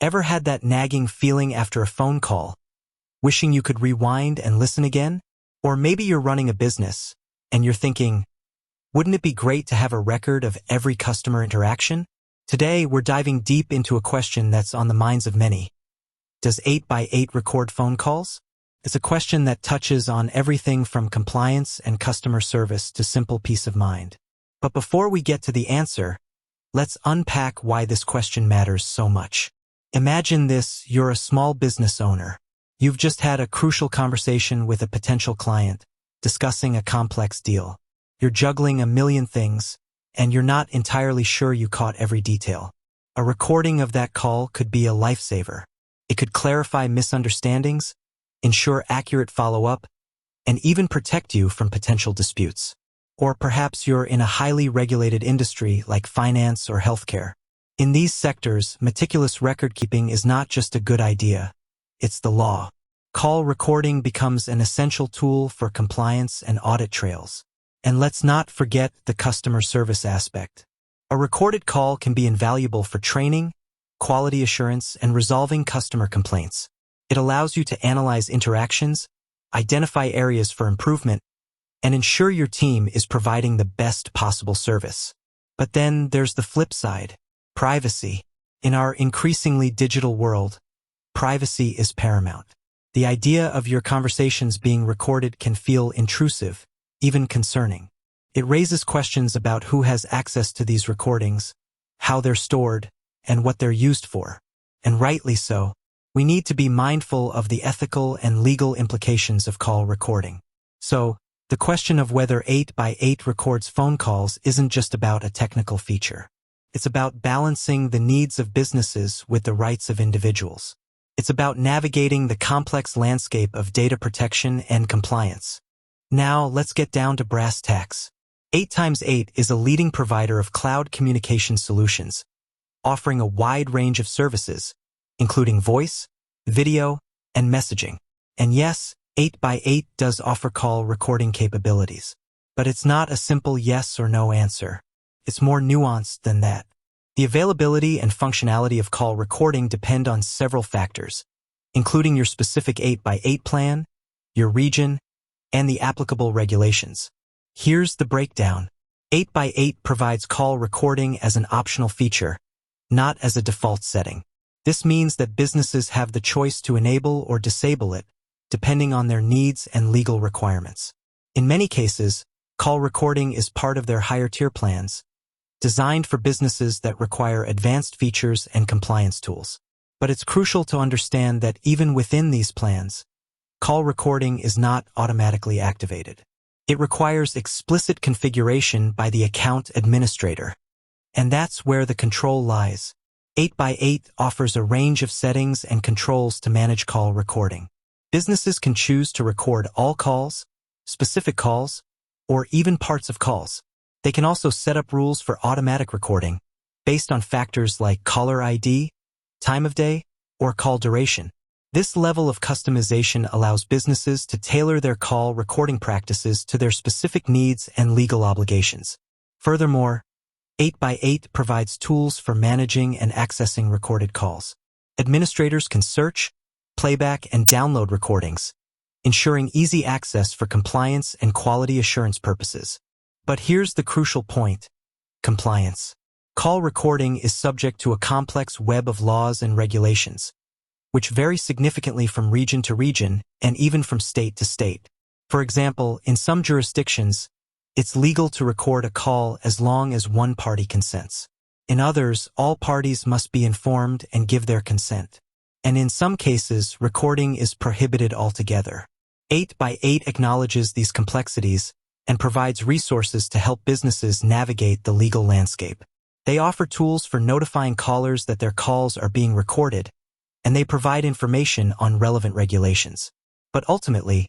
Ever had that nagging feeling after a phone call, wishing you could rewind and listen again? Or maybe you're running a business, and you're thinking, wouldn't it be great to have a record of every customer interaction? Today, we're diving deep into a question that's on the minds of many. Does 8x8 record phone calls? It's a question that touches on everything from compliance and customer service to simple peace of mind. But before we get to the answer, let's unpack why this question matters so much. Imagine this: you're a small business owner. You've just had a crucial conversation with a potential client, discussing a complex deal. You're juggling a million things, and you're not entirely sure you caught every detail. A recording of that call could be a lifesaver. It could clarify misunderstandings, ensure accurate follow-up, and even protect you from potential disputes. Or perhaps you're in a highly regulated industry like finance or healthcare. In these sectors, meticulous record-keeping is not just a good idea, it's the law. Call recording becomes an essential tool for compliance and audit trails. And let's not forget the customer service aspect. A recorded call can be invaluable for training, quality assurance, and resolving customer complaints. It allows you to analyze interactions, identify areas for improvement, and ensure your team is providing the best possible service. But then there's the flip side: privacy. In our increasingly digital world, privacy is paramount. The idea of your conversations being recorded can feel intrusive, even concerning. It raises questions about who has access to these recordings, how they're stored, and what they're used for. And rightly so. We need to be mindful of the ethical and legal implications of call recording. So, the question of whether 8x8 records phone calls isn't just about a technical feature. It's about balancing the needs of businesses with the rights of individuals. It's about navigating the complex landscape of data protection and compliance. Now, let's get down to brass tacks. 8x8 is a leading provider of cloud communication solutions, offering a wide range of services, including voice, video, and messaging. And yes, 8x8 does offer call recording capabilities. But it's not a simple yes or no answer. It's more nuanced than that. The availability and functionality of call recording depend on several factors, including your specific 8x8 plan, your region, and the applicable regulations. Here's the breakdown. 8x8 provides call recording as an optional feature, not as a default setting. This means that businesses have the choice to enable or disable it, depending on their needs and legal requirements. In many cases, call recording is part of their higher-tier plans, designed for businesses that require advanced features and compliance tools. But it's crucial to understand that even within these plans, call recording is not automatically activated. It requires explicit configuration by the account administrator. And that's where the control lies. 8x8 offers a range of settings and controls to manage call recording. Businesses can choose to record all calls, specific calls, or even parts of calls. They can also set up rules for automatic recording, based on factors like caller ID, time of day, or call duration. This level of customization allows businesses to tailor their call recording practices to their specific needs and legal obligations. Furthermore, 8x8 provides tools for managing and accessing recorded calls. Administrators can search, playback, and download recordings, ensuring easy access for compliance and quality assurance purposes. But here's the crucial point: compliance. Call recording is subject to a complex web of laws and regulations, which vary significantly from region to region and even from state to state. For example, in some jurisdictions, it's legal to record a call as long as one party consents. In others, all parties must be informed and give their consent. And in some cases, recording is prohibited altogether. 8x8 acknowledges these complexities and provides resources to help businesses navigate the legal landscape. They offer tools for notifying callers that their calls are being recorded, and they provide information on relevant regulations. But ultimately,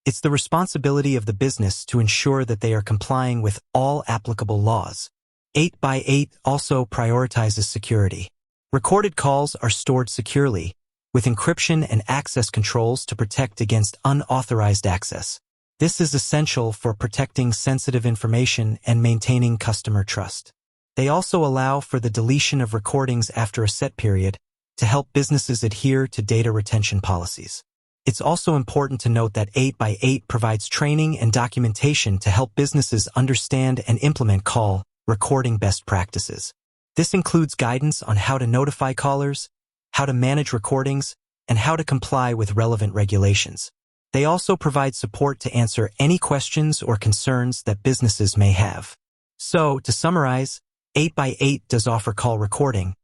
it's the responsibility of the business to ensure that they are complying with all applicable laws. 8x8 also prioritizes security. Recorded calls are stored securely, with encryption and access controls to protect against unauthorized access. This is essential for protecting sensitive information and maintaining customer trust. They also allow for the deletion of recordings after a set period, to help businesses adhere to data retention policies. It's also important to note that 8x8 provides training and documentation to help businesses understand and implement call recording best practices. This includes guidance on how to notify callers, how to manage recordings, and how to comply with relevant regulations. They also provide support to answer any questions or concerns that businesses may have. So, to summarize, 8x8 does offer call recording,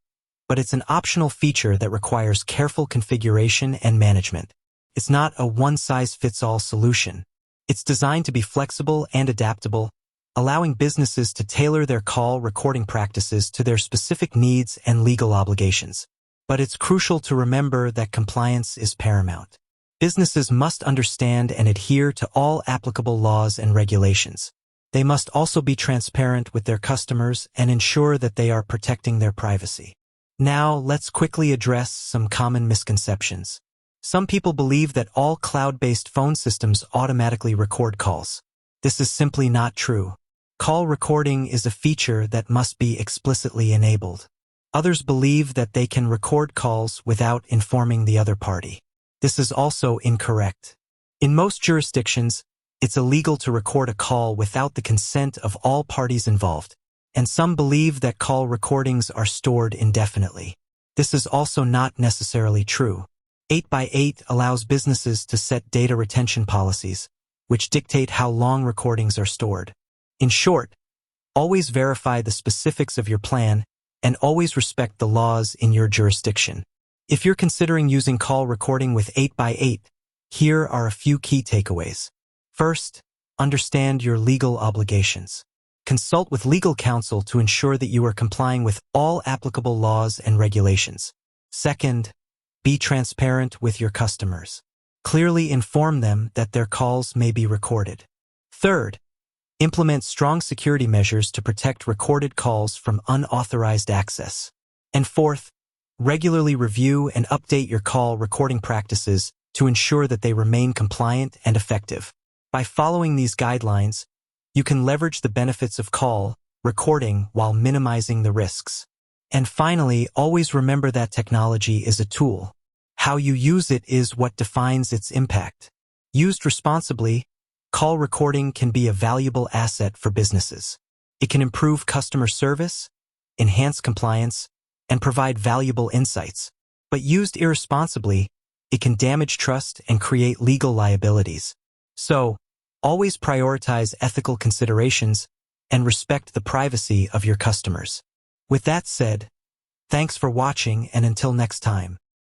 but it's an optional feature that requires careful configuration and management. It's not a one-size-fits-all solution. It's designed to be flexible and adaptable, allowing businesses to tailor their call recording practices to their specific needs and legal obligations. But it's crucial to remember that compliance is paramount. Businesses must understand and adhere to all applicable laws and regulations. They must also be transparent with their customers and ensure that they are protecting their privacy. Now, let's quickly address some common misconceptions. Some people believe that all cloud-based phone systems automatically record calls. This is simply not true. Call recording is a feature that must be explicitly enabled. Others believe that they can record calls without informing the other party. This is also incorrect. In most jurisdictions, it's illegal to record a call without the consent of all parties involved, and some believe that call recordings are stored indefinitely. This is also not necessarily true. 8x8 allows businesses to set data retention policies, which dictate how long recordings are stored. In short, always verify the specifics of your plan and always respect the laws in your jurisdiction. If you're considering using call recording with 8x8, here are a few key takeaways. First, understand your legal obligations. Consult with legal counsel to ensure that you are complying with all applicable laws and regulations. Second, be transparent with your customers. Clearly inform them that their calls may be recorded. Third, implement strong security measures to protect recorded calls from unauthorized access. And fourth, regularly review and update your call recording practices to ensure that they remain compliant and effective. By following these guidelines, you can leverage the benefits of call recording while minimizing the risks. And finally, always remember that technology is a tool. How you use it is what defines its impact. Used responsibly, call recording can be a valuable asset for businesses. It can improve customer service, enhance compliance, and provide valuable insights. But used irresponsibly, it can damage trust and create legal liabilities. So, always prioritize ethical considerations and respect the privacy of your customers. With that said, thanks for watching, and until next time.